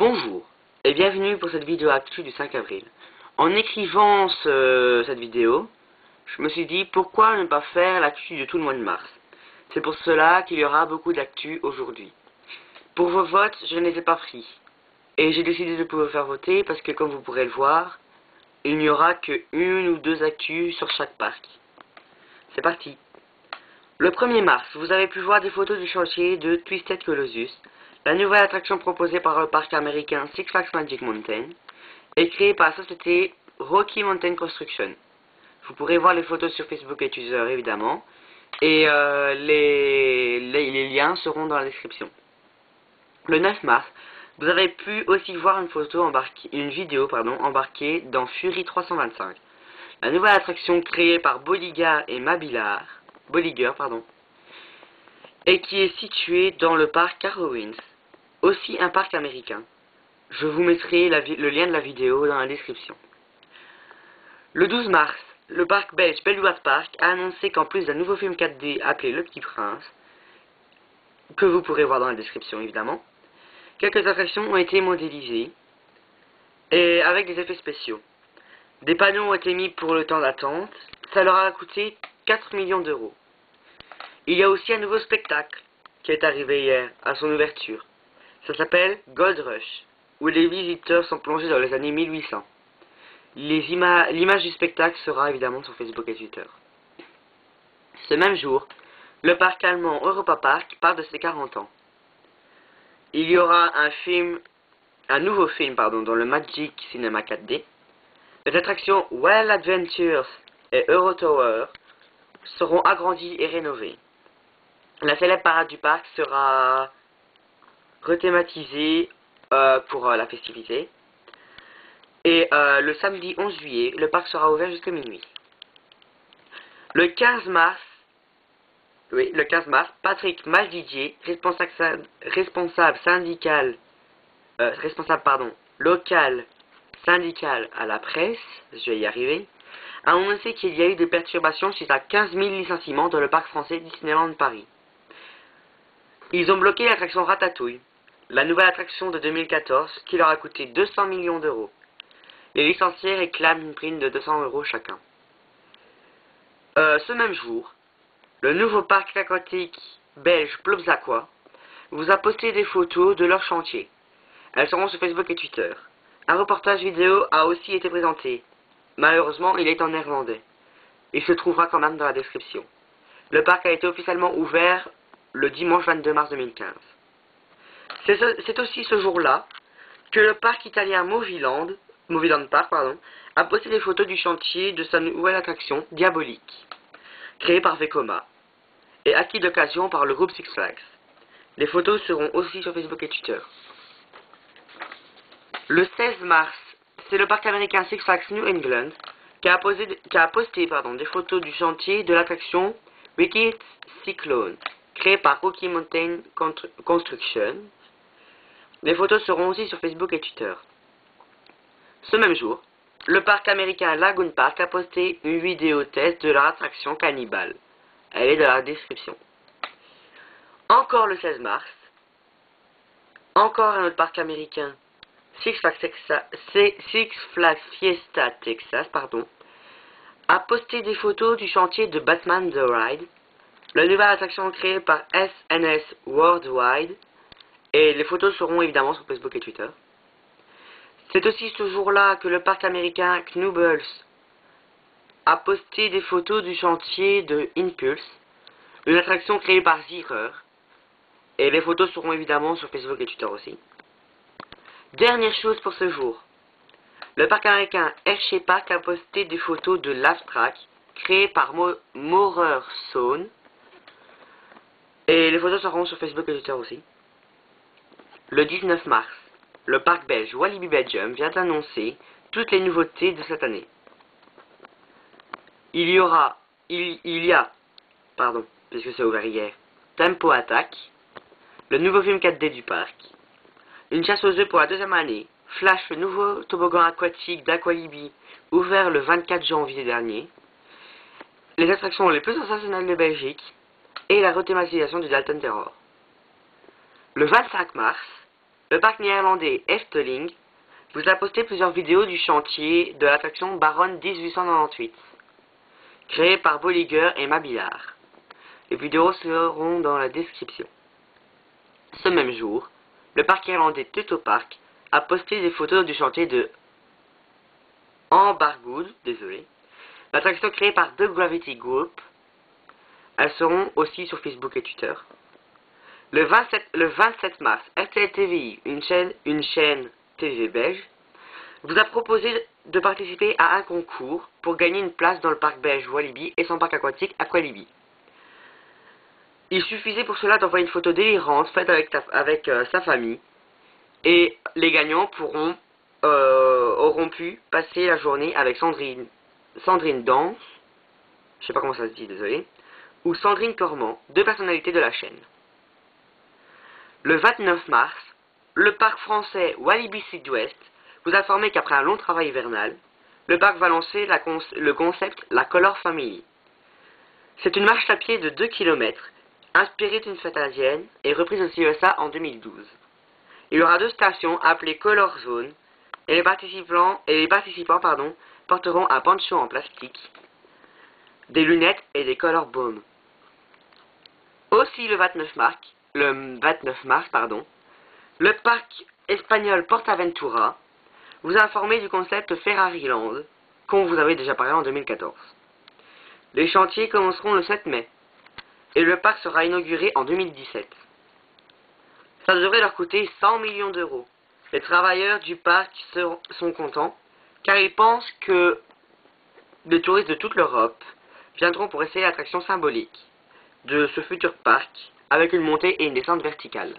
Bonjour et bienvenue pour cette vidéo actu du 5 avril. En écrivant cette vidéo, je me suis dit pourquoi ne pas faire l'actu de tout le mois de mars. C'est pour cela qu'il y aura beaucoup d'actu aujourd'hui. Pour vos votes, je ne les ai pas pris. Et j'ai décidé de pouvoir faire voter parce que comme vous pourrez le voir, il n'y aura que une ou deux actus sur chaque parc. C'est parti. Le 1er mars, vous avez pu voir des photos du chantier de Twisted Colossus, la nouvelle attraction proposée par le parc américain Six Flags Magic Mountain et créée par la société Rocky Mountain Construction. Vous pourrez voir les photos sur Facebook et Twitter évidemment, et les liens seront dans la description. Le 9 mars, vous avez pu aussi voir une vidéo embarquée dans Fury 325, la nouvelle attraction créée par Bolliger et Bolliger, et qui est située dans le parc Carowinds, aussi un parc américain. Je vous mettrai le lien de la vidéo dans la description. Le 12 mars, le parc belge Bellewaerde Park a annoncé qu'en plus d'un nouveau film 4D appelé Le Petit Prince, que vous pourrez voir dans la description évidemment, quelques attractions ont été modélisées et avec des effets spéciaux. Des panneaux ont été mis pour le temps d'attente, ça leur a coûté 4 millions d'euros. Il y a aussi un nouveau spectacle qui est arrivé hier à son ouverture. Ça s'appelle Gold Rush, où les visiteurs sont plongés dans les années 1800. L'image du spectacle sera évidemment sur Facebook et Twitter. Ce même jour, le parc allemand Europa Park parle de ses 40 ans. Il y aura un nouveau film dans le Magic Cinema 4D. Les attractions Wild Adventures et Eurotower seront agrandies et rénovées. La célèbre parade du parc sera rethématisée pour la festivité. Et le samedi 11 juillet, le parc sera ouvert jusqu'à minuit. Le 15 mars, Patrick Maldidier, local syndical à la presse, je vais y arriver, a annoncé qu'il y a eu des perturbations suite à 15 000 licenciements dans le parc français Disneyland Paris. Ils ont bloqué l'attraction Ratatouille, la nouvelle attraction de 2014, qui leur a coûté 200 millions d'euros. Les licenciés réclament une prime de 200 euros chacun. Ce même jour, le nouveau parc aquatique belge Plopsaquat vous a posté des photos de leur chantier. Elles seront sur Facebook et Twitter. Un reportage vidéo a aussi été présenté. Malheureusement, il est en néerlandais. Il se trouvera quand même dans la description. Le parc a été officiellement ouvert le dimanche 22 mars 2015. C'est aussi ce jour-là que le parc italien Movieland Park a posté des photos du chantier de sa nouvelle attraction Diabolique, créée par Vekoma, et acquis d'occasion par le groupe Six Flags. Les photos seront aussi sur Facebook et Twitter. Le 16 mars, c'est le parc américain Six Flags New England qui a posté des photos du chantier de l'attraction Wicked Cyclone, créée par Rocky Mountain Construction. Les photos seront aussi sur Facebook et Twitter. Ce même jour, le parc américain Lagoon Park a posté une vidéo test de leur attraction Cannibal. Elle est dans la description. Encore le 16 mars, encore un autre parc américain, Six Flags Fiesta Texas, a posté des photos du chantier de Batman The Ride, la nouvelle attraction créée par SNS Worldwide, et les photos seront évidemment sur Facebook et Twitter. C'est aussi ce jour-là que le parc américain Knubbles a posté des photos du chantier de Impulse, une attraction créée par Zierer, et les photos seront évidemment sur Facebook et Twitter aussi. Dernière chose pour ce jour, le parc américain Hershey Park a posté des photos de Laugh Track, créée par Maurer Zone, et les photos seront sur Facebook et Twitter aussi. Le 19 mars, le parc belge Walibi Belgium vient d'annoncer toutes les nouveautés de cette année. Il y a, puisque c'est ouvert hier, Tempo Attack, le nouveau film 4D du parc, une chasse aux œufs pour la deuxième année, Flash, le nouveau toboggan aquatique d'Aqualibi, ouvert le 24 janvier dernier, les attractions les plus sensationnelles de Belgique, et la rethématisation du Dalton Terror. Le 25 mars, Le parc néerlandais Efteling vous a posté plusieurs vidéos du chantier de l'attraction Baronne 1898, créée par Bolliger et Mabillard. Les vidéos seront dans la description. Ce même jour, le parc irlandais Tuttopark a posté des photos du chantier de Ambargood, l'attraction créée par The Gravity Group. Elles seront aussi sur Facebook et Twitter. Le 27 mars, RTL TVI, une chaîne TV belge, vous a proposé de participer à un concours pour gagner une place dans le parc belge Walibi et son parc aquatique Aqualibi. Il suffisait pour cela d'envoyer une photo délirante faite avec sa famille, et les gagnants auront pu passer la journée avec Sandrine Danse, je sais pas comment ça se dit, désolé, ou Sandrine Cormand, deux personnalités de la chaîne. Le 29 mars, le parc français Walibi Sud-Ouest vous a informé qu'après un long travail hivernal, le parc va lancer le concept La Color Family. C'est une marche à pied de 2 km, inspirée d'une fête indienne et reprise aux USA en 2012. Il y aura 2 stations appelées Color Zone, et les participants porteront un poncho en plastique, des lunettes et des color bombs. Aussi le 29 mars, le parc espagnol PortAventura vous a informé du concept Ferrari Land, qu'on vous avait déjà parlé en 2014. Les chantiers commenceront le 7 mai, et le parc sera inauguré en 2017. Ça devrait leur coûter 100 millions d'euros. Les travailleurs du parc sont contents, car ils pensent que des touristes de toute l'Europe viendront pour essayer l'attraction symbolique de ce futur parc, avec une montée et une descente verticale.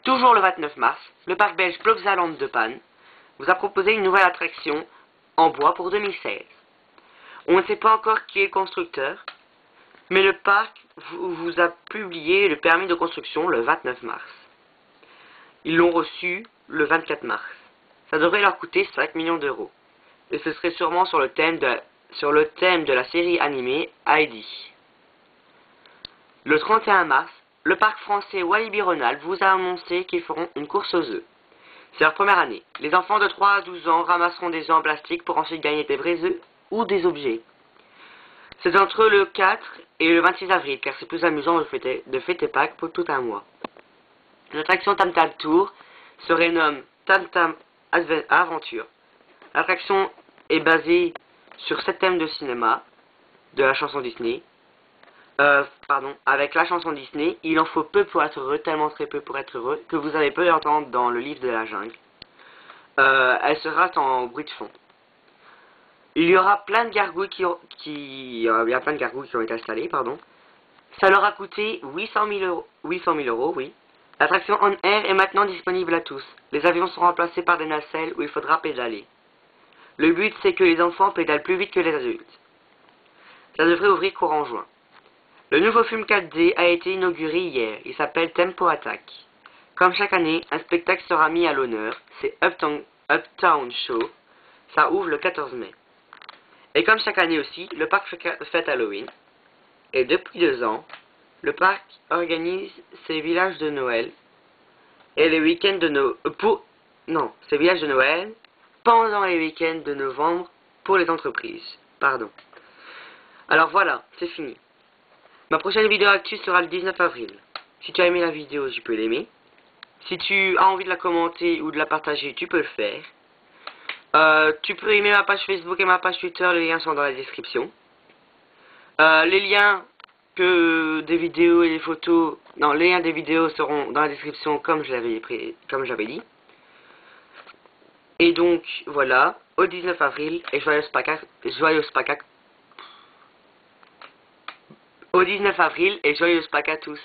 Toujours le 29 mars, le parc belge Plopsaland de Panne vous a proposé une nouvelle attraction en bois pour 2016. On ne sait pas encore qui est le constructeur, mais le parc vous a publié le permis de construction le 29 mars. Ils l'ont reçu le 24 mars. Ça devrait leur coûter 5 millions d'euros. Et ce serait sûrement sur le thème de la série animée Heidi. Le 31 mars, le parc français Walibi Rhône-Alpes vous a annoncé qu'ils feront une course aux œufs. C'est leur première année. Les enfants de 3 à 12 ans ramasseront des œufs en plastique pour ensuite gagner des vrais œufs ou des objets. C'est entre le 4 et le 26 avril, car c'est plus amusant de fêter Pâques pour tout un mois. L'attraction Tam Tam Tour se rénomme Tam Tam Aventure. L'attraction est basée sur 7 thèmes de cinéma de la chanson Disney. Avec la chanson Disney, il en faut peu pour être heureux, tellement très peu pour être heureux, que vous avez peu d'entendre dans le livre de la jungle. Elle sera en bruit de fond. Il y aura plein de gargouilles qui ont été installées, pardon. Ça leur a coûté 800 000 euros, oui. L'attraction On Air est maintenant disponible à tous. Les avions sont remplacés par des nacelles où il faudra pédaler. Le but, c'est que les enfants pédalent plus vite que les adultes. Ça devrait ouvrir courant juin. Le nouveau film 4D a été inauguré hier. Il s'appelle Tempo Attack. Comme chaque année, un spectacle sera mis à l'honneur. C'est Uptown Show. Ça ouvre le 14 mai. Et comme chaque année aussi, le parc fête Halloween. Et depuis 2 ans, le parc organise ses villages de Noël et les week-ends de Noël pendant les week-ends de novembre pour les entreprises. Alors voilà, c'est fini. Ma prochaine vidéo actu sera le 19 avril. Si tu as aimé la vidéo, tu peux l'aimer. Si tu as envie de la commenter ou de la partager, tu peux le faire. Tu peux aimer ma page Facebook et ma page Twitter, les liens sont dans la description. Les liens des vidéos et des photos, les liens des vidéos seront dans la description comme j'avais dit. Et donc voilà, au 19 avril et joyeux Pâques à tous.